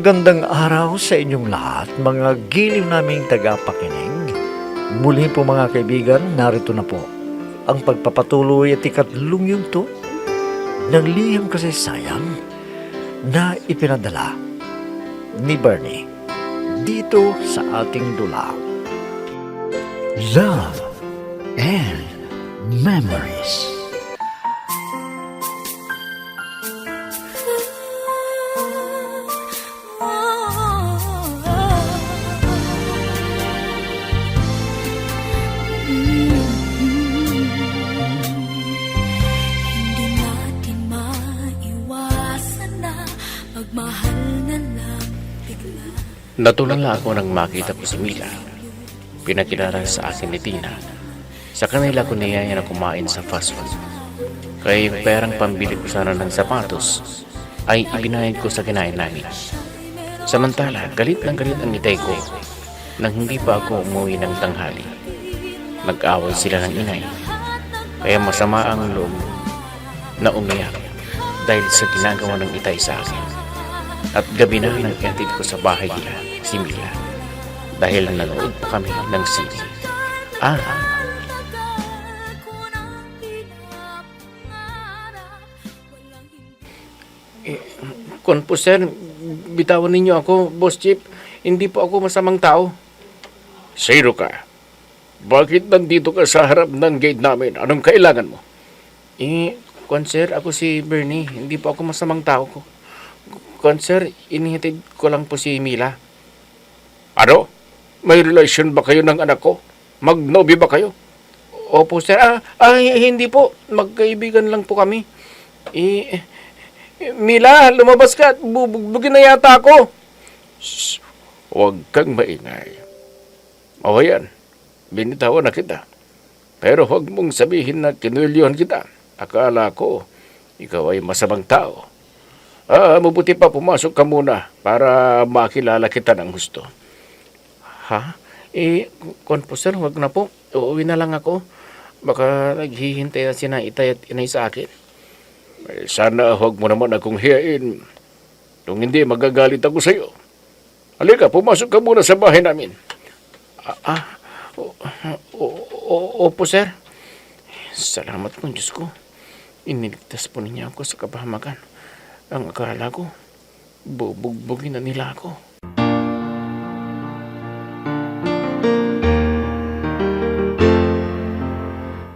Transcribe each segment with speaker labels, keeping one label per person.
Speaker 1: Magandang araw sa inyong lahat, mga giliw naming tagapakinig. Muli po mga kaibigan, narito na po ang pagpapatuloy at ikatlong yugto ng liham kasaysayan na ipinadala ni Bernie dito sa ating dula. Love and Memories.
Speaker 2: Natulala ako nang makita ko si Mila. Pinakilala sa akin ni Tina. Sa kanila ko niyaya na kumain sa fast food. Kaya yung perang pambili ko sana ng sapatos ay ibinayad ko sa kinain namin. Samantala, galit ang itay ko nang hindi pa ako umuwi ng tanghali. Nag-away sila ng inay. Kaya masama ang loob na umiyak dahil sa ginagawa ng itay sa akin. At gabi na nang iatid ko sa bahay nila, si Mila, dahil nanood pa kami ng CD. Kung po sir, bitawan ninyo ako, Boss Chip. Hindi po ako masamang tao.
Speaker 3: Sino ka? Bakit nandito ka sa harap ng gate namin? Anong kailangan mo?
Speaker 2: Sir, ako si Bernie. Hindi po ako masamang tao ko. Sir, inihatid ko lang po si Mila.
Speaker 3: Ano? May relasyon ba kayo ng anak ko? Magnobyo ba kayo?
Speaker 2: Opo, sir. Hindi po. Magkaibigan lang po kami. Mila, lumabas ka at bubugbugin na yata ako.
Speaker 3: Shh, huwag kang maingay. O yan, binitawan na kita. Pero huwag mong sabihin na kinulyohan kita. Akala ko, ikaw ay masamang tao. Mabuti pa pumasok ka muna para makilala kita ng gusto.
Speaker 2: Ha? Po sir, wag na po. Uuwi na lang ako. Baka naghihintay na sina itay at inay sa akin.
Speaker 3: Sana huwag mo naman akong hiyain. Kung hindi, magagalit ako sa iyo. Halika, pumasok ka muna sa bahay namin.
Speaker 2: Opo sir. Salamat po, Diyos ko. Iniligtas po niya ako sa kapahamakan. Ang akala ko, bubugbugin na nila ako.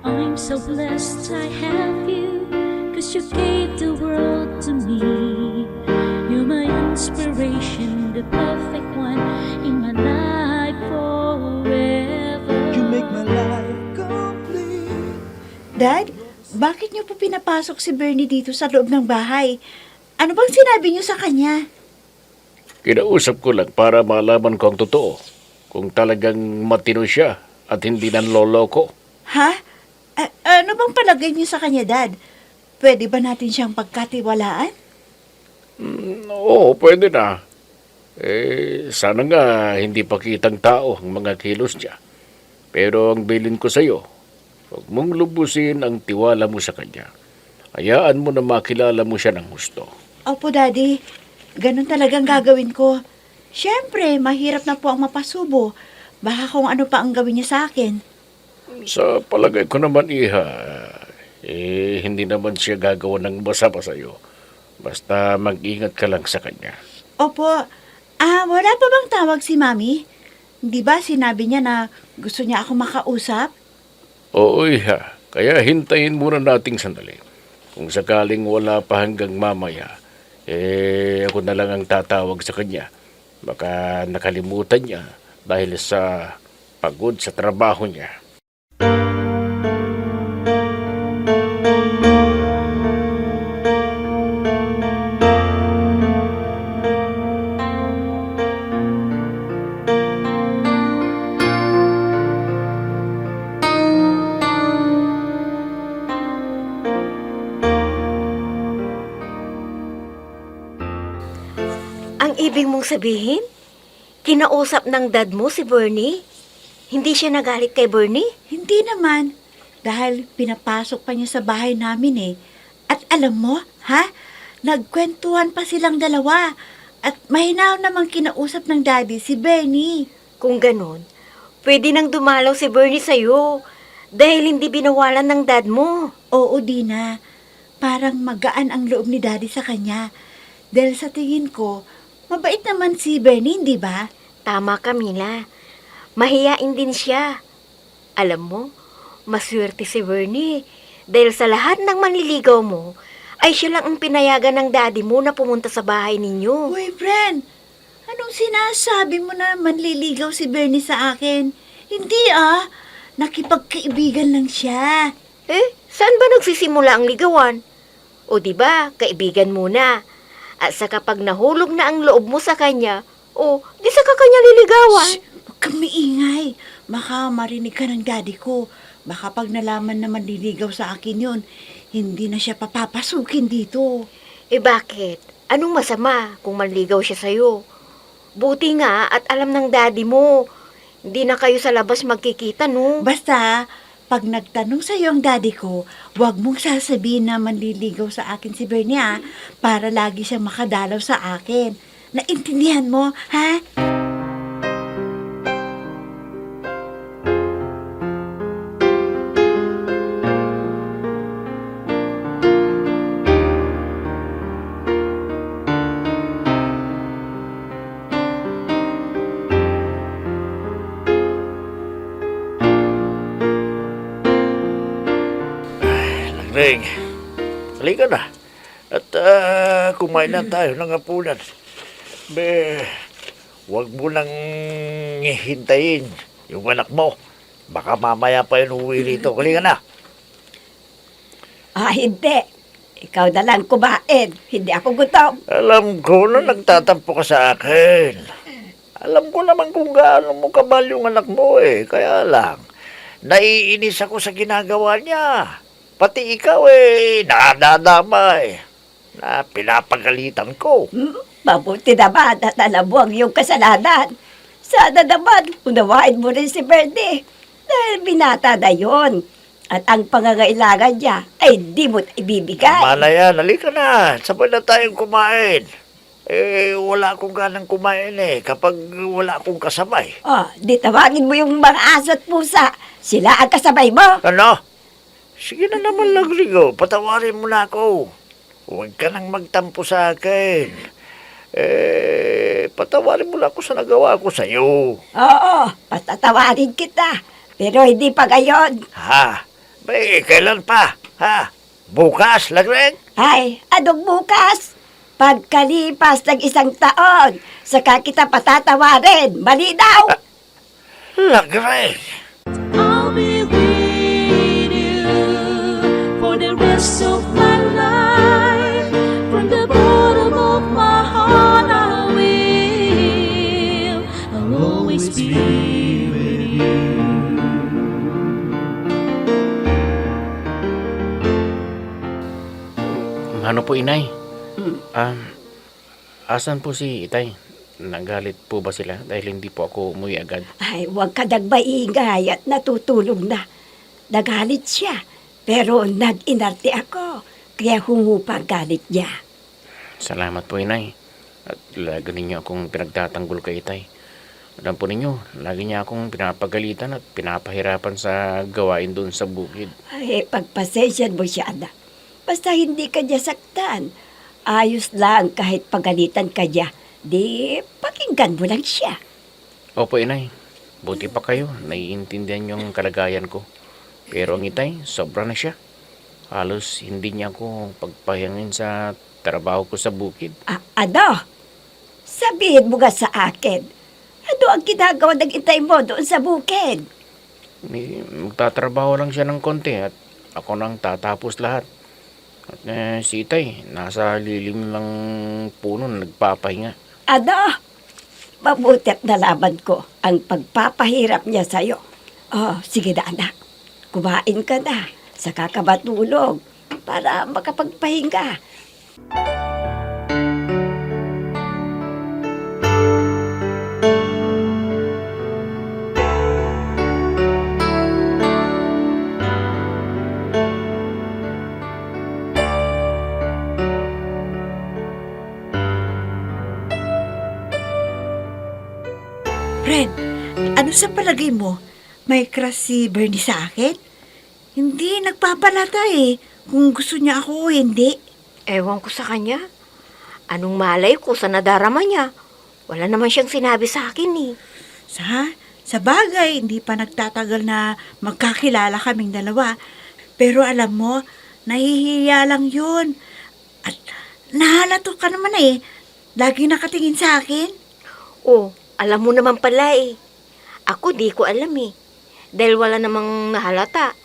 Speaker 4: I'm so blessed I have you, 'cause you gave the world to me. You're my inspiration, the perfect one in my life forever.
Speaker 5: You make my life complete.
Speaker 6: Dad, bakit niyo po pinapasok si Bernie dito sa loob ng bahay? Ano bang sinabi niyo sa kanya?
Speaker 3: Kinausap ko lang para malaman ko ang totoo. Kung talagang matino siya at hindi nanloloko.
Speaker 6: Ha? Ano bang palagay niyo sa kanya, Dad? Pwede ba natin siyang pagkatiwalaan?
Speaker 3: Oo, pwede na. Sana nga hindi pa kitang tao ang mga kilos niya. Pero ang bilin ko sa'yo, huwag mong lubusin ang tiwala mo sa kanya. Hayaan mo na makilala mo siya ng gusto.
Speaker 6: Opo, Daddy. Ganun talagang gagawin ko. Siyempre, mahirap na po ang mapasubo. Baka kung ano pa ang gawin niya sa akin.
Speaker 3: Sa palagay ko naman, Iha, hindi naman siya gagawa ng masama sa'yo. Basta mag-ingat ka lang sa kanya.
Speaker 6: Opo. Wala pa bang tawag si Mami? Di ba sinabi niya na gusto niya ako makausap?
Speaker 3: Oo, Iha. Kaya hintayin muna nating sandali. Kung sakaling wala pa hanggang mamaya, ako na lang ang tatawag sa kanya. Baka nakalimutan niya dahil sa pagod sa trabaho niya.
Speaker 7: Ang ibig mong sabihin, kinausap ng dad mo si Bernie? Hindi siya nagalit kay Bernie?
Speaker 6: Hindi naman. Dahil pinapasok pa niya sa bahay namin eh. At alam mo, ha? Nagkwentuhan pa silang dalawa. At mahinaw namang kinausap ng daddy si Bernie.
Speaker 7: Kung ganun, pwede nang dumalaw si Bernie sa'yo dahil hindi binawalan ng dad mo.
Speaker 6: Oo, Dina. Parang magaan ang loob ni daddy sa kanya. Dahil sa tingin ko, mabait naman si Bernie, hindi ba?
Speaker 7: Tama ka, Mila. Mahiyain din siya. Alam mo, maswerte si Bernie dahil sa lahat ng manliligaw mo, ay siya lang ang pinayagan ng daddy mo na pumunta sa bahay ninyo.
Speaker 6: Uy, friend, anong sinasabi mo na manliligaw si Bernie sa akin? Hindi nakipagkaibigan lang siya.
Speaker 7: Saan ba nagsisimula ang ligawan? O di ba, kaibigan muna. At sa kapag nahulog na ang loob mo sa kanya, di saka kanya liligawan.
Speaker 6: Shh, huwag kang maingay. Baka marinig ka ng daddy ko. Baka pag nalaman na manliligaw sa akin yun, hindi na siya papapasukin dito.
Speaker 7: Bakit? Anong masama kung manligaw siya sa'yo? Buti nga at alam ng daddy mo. Hindi na kayo sa labas magkikita, no?
Speaker 6: Basta, pag nagtanong sa'yo ang daddy ko, huwag mong sasabihin na manliligaw sa akin si Bernie, para lagi siyang makadalaw sa akin. Naintindihan mo, ha?
Speaker 1: Ring, halika na. At kumain na tayo ng hapunan. Huwag mo nang hintayin yung anak mo. Baka mamaya pa yun uwi rito. Halika na.
Speaker 8: Hindi. Ikaw na lang kumain. Hindi ako gutom.
Speaker 1: Alam ko na nagtatampo ka sa akin. Alam ko naman kung gaano mo kabal yung anak mo Kaya lang, naiinis ako sa ginagawa niya. Pati ikaw nadadamay na pinapagalitan ko.
Speaker 8: Mabuti naman at alam mo ang iyong kasalanan. Sana naman, unawain mo rin si Bernie. Dahil binata na yun. At ang pangangailangan niya ay di mo ibibigay.
Speaker 1: Tama na yan, halika na. Sabay na tayong kumain. Wala akong ganang kumain kapag wala akong kasabay.
Speaker 8: Di tawagin mo yung mga aso at pusa. Sila ang kasabay mo.
Speaker 1: Ano? Sige na naman, Lagrigo. Patawarin mo na ako. Huwag ka nang magtampo sa akin. Patawarin mo na ako sa nagawa ko sa'yo.
Speaker 8: Oo, patatawarin kita. Pero hindi pa gayon.
Speaker 1: Ha? Kailan pa? Ha? Bukas, Lagrig?
Speaker 8: Ay, anong bukas? Pagkalipas ng 1 taon, saka kita patatawarin. Malinaw!
Speaker 1: Lagrig!
Speaker 4: I'll be with you for the rest of my life. From the bottom of my heart, I'll always be with you.
Speaker 2: Ano po, inay? Asan po si Itay? Nagalit po ba sila dahil hindi po ako umuwi agad?
Speaker 8: Ay, huwag ka nagmaingay at natutulog na. Nagalit siya, pero nag-inarte ako. Kaya humupa ang galit niya.
Speaker 2: Salamat po, inay. At lagi ninyo akong pinagtatanggol kay Itay. Alam po ninyo, lagi niya akong pinapagalitan at pinapahirapan sa gawain doon sa bukid.
Speaker 8: Ay, pagpasensyan mo siya, anak. Basta hindi ka niya saktan. Ayos lang kahit pagalitan ka niya. Di, pakinggan mo lang siya.
Speaker 2: Opo, inay. Buti pa kayo, naiintindihan yung kalagayan ko. Pero ang Itay, sobra na siya. Halos hindi niya ako pagpahingin sa trabaho ko sa bukid.
Speaker 8: Ano? Sabihin mo nga sa akin. Ano ang ginagawa ng itay mo doon sa bukid?
Speaker 2: Magtatrabaho lang siya ng konti at ako nang tatapos lahat. At si Itay, nasa lilim ng puno na nagpapahinga.
Speaker 8: Ano? Mabuti at nalaman ko ang pagpapahirap niya sa'yo. Sige na anak. Kumain ka na. Saka ka matulog para makapagpahinga.
Speaker 6: Sa palagay mo, may crush si Bernie sa akin? Hindi nagpapalata kung gusto niya ako o hindi.
Speaker 7: Ewan ko sa kanya. Anong malay ko sa nadarama niya? Wala naman siyang sinabi sa akin eh.
Speaker 6: Sa bagay, hindi pa nagtatagal na magkakilala kaming dalawa. Pero alam mo, nahihiya lang yun. At nahalato ka naman lagi nakatingin sa akin.
Speaker 7: Oh, alam mo naman pala eh. Ako di ko alam eh. Dahil wala namang nahalata.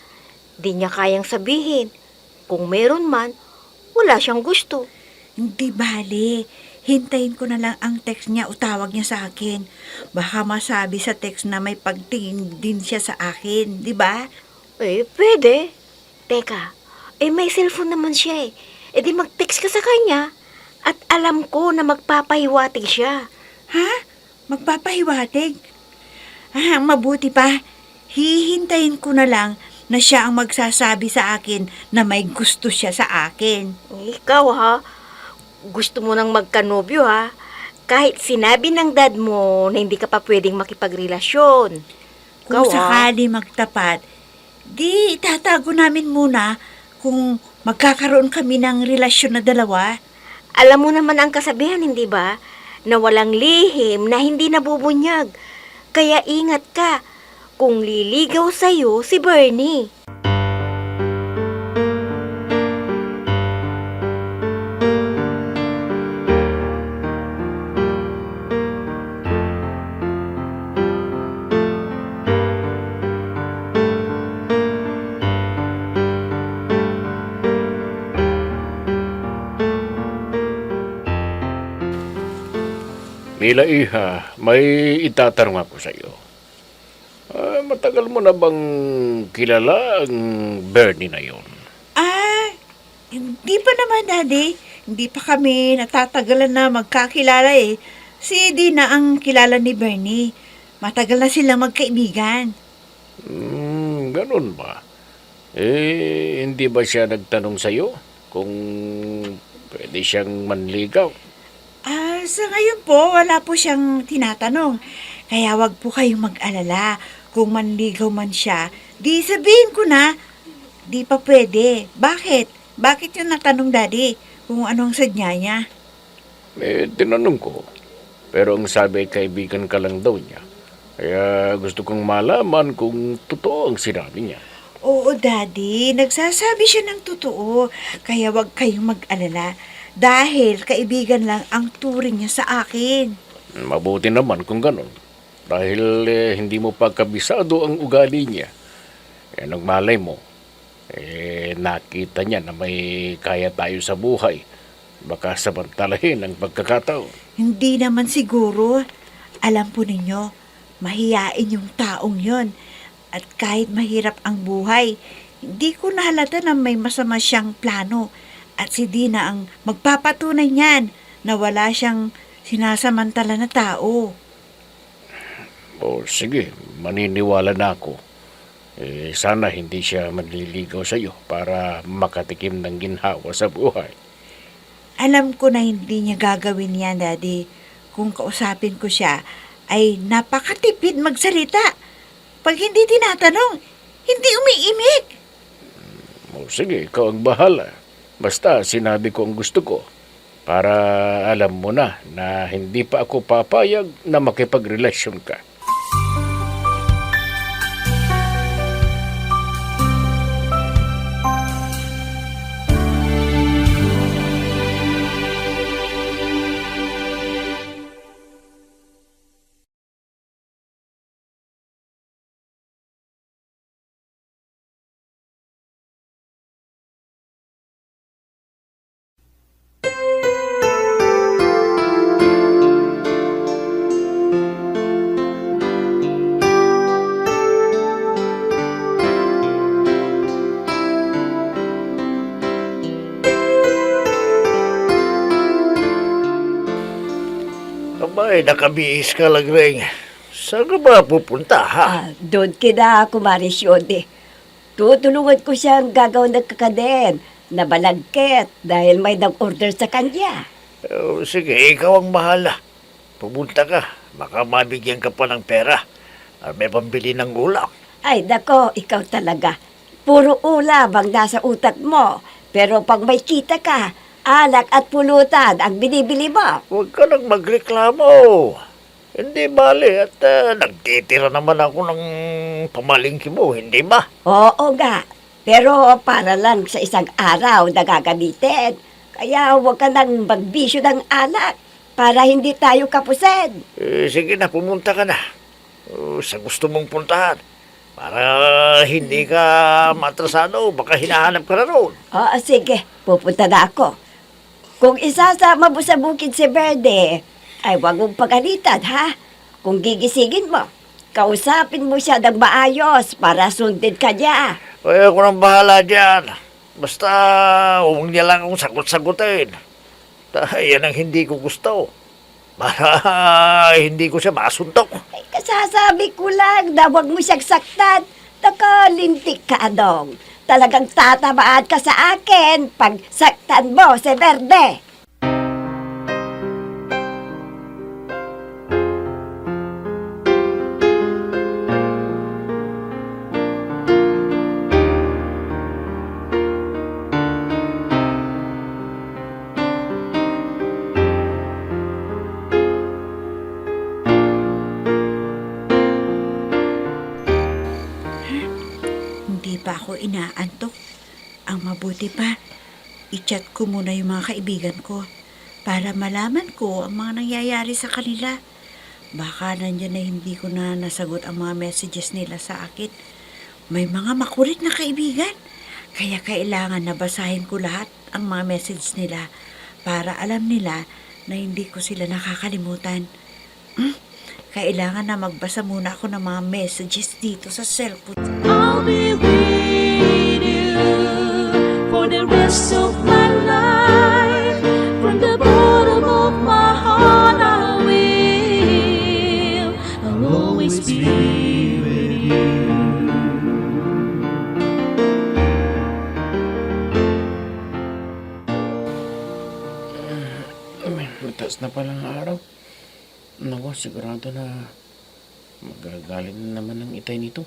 Speaker 7: Di niya kayang sabihin. Kung meron man, wala siyang gusto.
Speaker 6: Hindi bale. Hintayin ko na lang ang text niya o tawag niya sa akin. Baka masabi sa text na may pagtingin din siya sa akin, di ba?
Speaker 7: Eh, pwede. Teka, may cellphone naman siya eh. E di mag-text ka sa kanya. At alam ko na magpapahiwatig siya.
Speaker 6: Ha? Magpapahiwatig? Mabuti pa. Hihintayin ko na lang na siya ang magsasabi sa akin na may gusto siya sa akin.
Speaker 7: Ikaw ha, gusto mo nang magkanobyo ha. Kahit sinabi ng dad mo na hindi ka pa pwedeng makipagrelasyon.
Speaker 6: Kung
Speaker 7: Ikaw, ha?
Speaker 6: sakali magtapat, di itatago namin muna kung magkakaroon kami ng relasyon na dalawa.
Speaker 7: Alam mo naman ang kasabihan, hindi ba? Na walang lihim na hindi nabubunyag. Kaya ingat ka kung liligaw sa'yo si Bernie.
Speaker 3: Mila Iha, may itatanong ako sa iyo. Matagal mo na bang kilala ang Bernie na yon?
Speaker 6: Hindi pa naman, Daddy. Hindi pa kami natatagalan na magkakilala Si Dina ang kilala ni Bernie. Matagal na silang magkaibigan.
Speaker 3: Ganun ba? Hindi ba siya nagtanong sa iyo kung pwede siyang manligaw?
Speaker 6: Sa ngayon po, wala po siyang tinatanong. Kaya wag po kayong mag-alala. Kung manligaw man siya, di sabihin ko na, di pa pwede. Bakit? Bakit yung natanong, Daddy? Kung anong sadya niya?
Speaker 3: Tinanong ko. Pero ang sabi, kaibigan ka lang daw niya. Kaya gusto kong malaman kung totoo ang sinabi niya.
Speaker 6: Oo, Daddy. Nagsasabi siya ng totoo. Kaya wag kayong mag-alala. Dahil kaibigan lang ang turing niya sa akin.
Speaker 3: Mabuti naman kung ganun. Dahil hindi mo pa kabisado ang ugali niya. Anong malay mo? Nakita niya na may kaya tayo sa buhay. Baka samantalahin ang pagkakataon.
Speaker 6: Hindi naman siguro. Alam po ninyo, mahiyain yung taong yon. At kahit mahirap ang buhay, hindi ko nahalata na may masama siyang plano. At si Dina ang magpapatunay niyan na wala siyang sinasamantala na tao.
Speaker 3: Sige, maniniwala na ako. Sana hindi siya manliligaw sa iyo para makatikim ng ginhawa sa buhay.
Speaker 6: Alam ko na hindi niya gagawin yan, Daddy. Kung kausapin ko siya, ay napakatipid magsalita. Pag hindi tinatanong, hindi umiimik.
Speaker 3: Sige, ikaw ang bahala. Basta sinabi ko ang gusto ko para alam mo na hindi pa ako papayag na makipagrelasyon ka.
Speaker 1: Abay, nakabihis ka lang rin. Saan ka ba pupunta, ha?
Speaker 8: Doon kina kumarisyon Tutulungan ko siyang gagawin ng kakaden na balagket dahil may nag-order sa kanya.
Speaker 1: Sige, ikaw ang bahala. Pumunta ka. Baka mabigyan ka pa ng pera. May pambili ng ulam.
Speaker 8: Ay, dako, ikaw talaga. Puro ulam ang nasa utak mo. Pero pag may kita ka, alak at pulutan ang binibili mo.
Speaker 1: Huwag ka nang magreklamo. Hindi bali at nagtitira naman ako ng pamalingki mo, hindi ba?
Speaker 8: Oo nga. Pero para lang sa isang araw na gagamitin. Kaya huwag ka nang magbisyo ng alak para hindi tayo kapusin.
Speaker 1: Sige na, pumunta ka na. Sa gusto mong puntahan. Para hindi ka matrasado, baka hinahanap ka na roon.
Speaker 8: Oo, sige. Pupunta na ako. Kung isasama mo sa bukid si Verde, ay huwag mong pagalitan, ha? Kung gigisingin mo, kausapin mo siya ng maayos para sundin ka niya.
Speaker 1: Ay, ako nang bahala dyan. Basta huwag niya lang akong sagot-sagutin. Yan ang hindi ko gusto. Para hindi ko siya masuntok.
Speaker 8: Ay, kasasabi ko lang na huwag mo siyang saktan. Nakalintik ka, Adong. Talagang tatamaan ka sa akin pag saktan mo si Verde.
Speaker 6: Hindi pa ako inaantok. Ang mabuti pa, i-chat ko muna yung mga kaibigan ko para malaman ko ang mga nangyayari sa kanila. Baka nandiyan na hindi ko na nasagot ang mga messages nila sa akin. May mga makulit na kaibigan. Kaya kailangan na basahin ko lahat ang mga message nila para alam nila na hindi ko sila nakakalimutan. Kailangan na magbasa muna ako ng mga messages dito sa cellphone.
Speaker 4: I'll be with you for the rest of my life. From the bottom of my heart, I'll always be with you.
Speaker 2: May butas na palang araw. Naku, sigurado na magagalit na naman ang itay nito.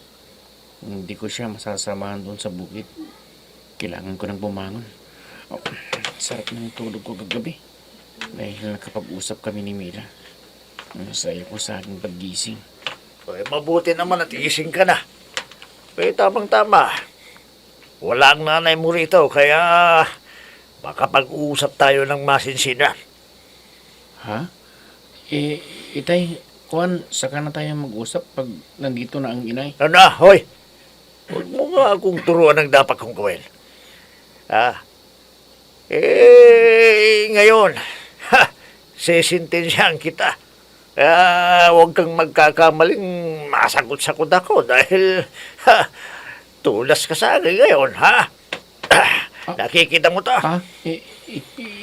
Speaker 2: Hindi ko siya masasamahan doon sa bukid. Kailangan ko nang bumangon. Oh, sarap ng tulog ko kagabi. Dahil nakapag-usap kami ni Mila. Ang saya ko sa aking paggising.
Speaker 1: Ay, mabuti naman at gising ka na. Tamang-tama. Wala ang nanay mo rito, kaya baka pag-uusap tayo ng masinsinan.
Speaker 2: Ha? Itay, Juan, saka na tayo mag-usap pag nandito na ang inay.
Speaker 1: Hoy! Huwag mo nga akong turuan ng dapat kong gawin. Ngayon, sesintensyahan kita. Huwag kang magkakamaling masagot-sagot ako dahil tulas ka sa akin ngayon, ha? Nakikita mo to?
Speaker 2: Ha?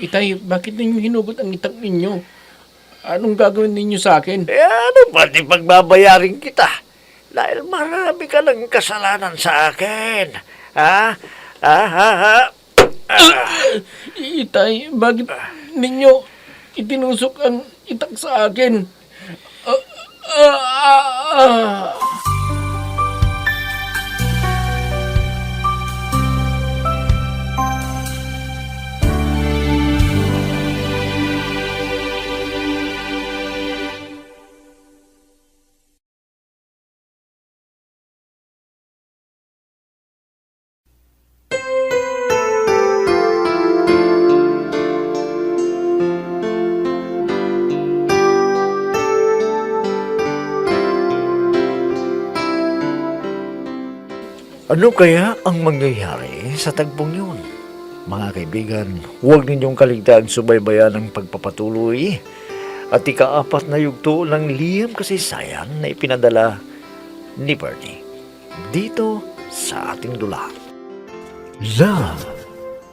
Speaker 2: Itay, bakit ninyo hinugot ang itak ninyo? Anong gagawin ninyo sa akin?
Speaker 1: Ano ba, di pagbabayarin kita? Dahil marami ka ng kasalanan sa akin.
Speaker 2: Itay, bakit ninyo itinusok ang itak sa akin?
Speaker 1: Ano kaya ang mangyayari sa tagpong yun? Mga kaibigan, huwag ninyong kaligtaan subaybayan ang pagpapatuloy at ika-4 na yugto ng liham kasaysayan na ipinadala ni Bernie dito sa ating dula. Love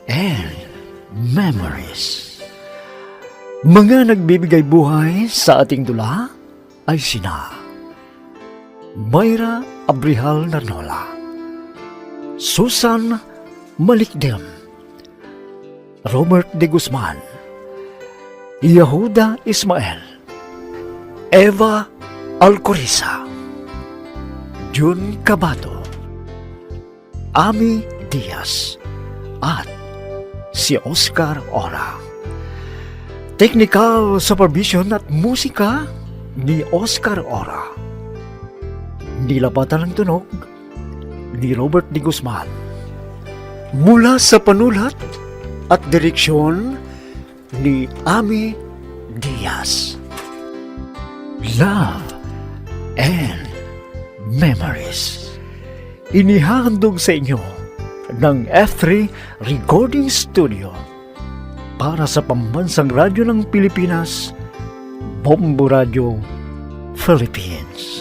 Speaker 1: and Memories. Mga nagbibigay buhay sa ating dula ay sina Mayra Abrihal Narnola, Susan Malikdem, Robert de Guzman, Yehuda Ismael, Eva Alcoriza, Jun Cabato, Ami Diaz, at si Oscar Ora. Technical supervision at musika ni Oscar Ora. Nilapatan ng tunog ni Robert D. Guzman. Mula sa panulat at direksyon ni Ami Diaz. Love and Memories. Inihahandog sa inyo ng F3 Recording Studio para sa Pambansang Radyo ng Pilipinas, Bombo Radio, Philippines.